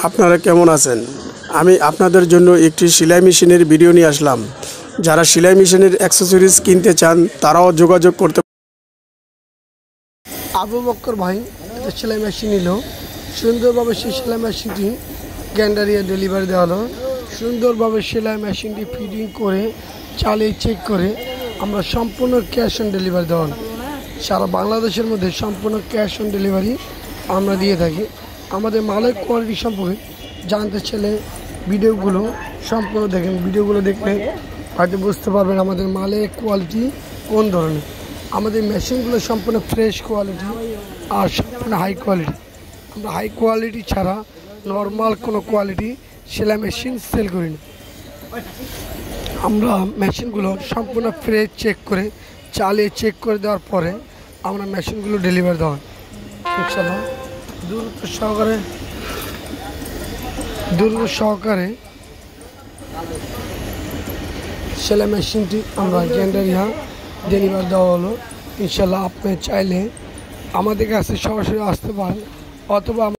আপনারা কেমন আছেন? আমি আপনাদের জন্য একটি সেলাই মেশিনের ভিডিও নিয়ে আসলাম। যারা সেলাই মেশিনের অ্যাক্সেসরিজ কিনতে চান তারাও যোগাযোগ করতে। আবু বক্কর ভাই একটা সেলাই মেশিন নিল, সুন্দরভাবে সেই সেলাই মেশিনটি গ্যান্ডারিয়া ডেলিভারি দেওয়া হলো। সুন্দরভাবে সেলাই মেশিনটি ফিটিং করে চালিয়ে চেক করে আমরা সম্পূর্ণ ক্যাশ অন ডেলিভারি দেওয়া হলো। সারা বাংলাদেশের মধ্যে সম্পূর্ণ ক্যাশ অন ডেলিভারি আমরা দিয়ে থাকি। আমাদের মালের কোয়ালিটি সম্পর্কে জানতে চাইলে ভিডিওগুলো সম্পূর্ণ দেখেন। ভিডিওগুলো দেখলে হয়তো বুঝতে পারবেন আমাদের মালের কোয়ালিটি কোন ধরনের। আমাদের মেশিনগুলো সম্পূর্ণ ফ্রেশ কোয়ালিটি আর সম্পূর্ণ হাই কোয়ালিটি। আমরা হাই কোয়ালিটি ছাড়া নর্মাল কোনো কোয়ালিটি সেলাই মেশিন সেল করি না। আমরা মেশিনগুলো সম্পূর্ণ ফ্রেশ চেক করে চালিয়ে চেক করে দেওয়ার পরে আমরা মেশিনগুলো ডেলিভারি দেওয়া হয় ইনশাআল্লাহ। দ্রুত সহকারে সেলাই মেশিনটি আমরা গ্যান্ডারিয়া ডেলিভারি দেওয়া হলো ইনশাআল্লাহ। আপনি চাইলে আমাদের কাছে সরাসরি আসতে পারেন অথবা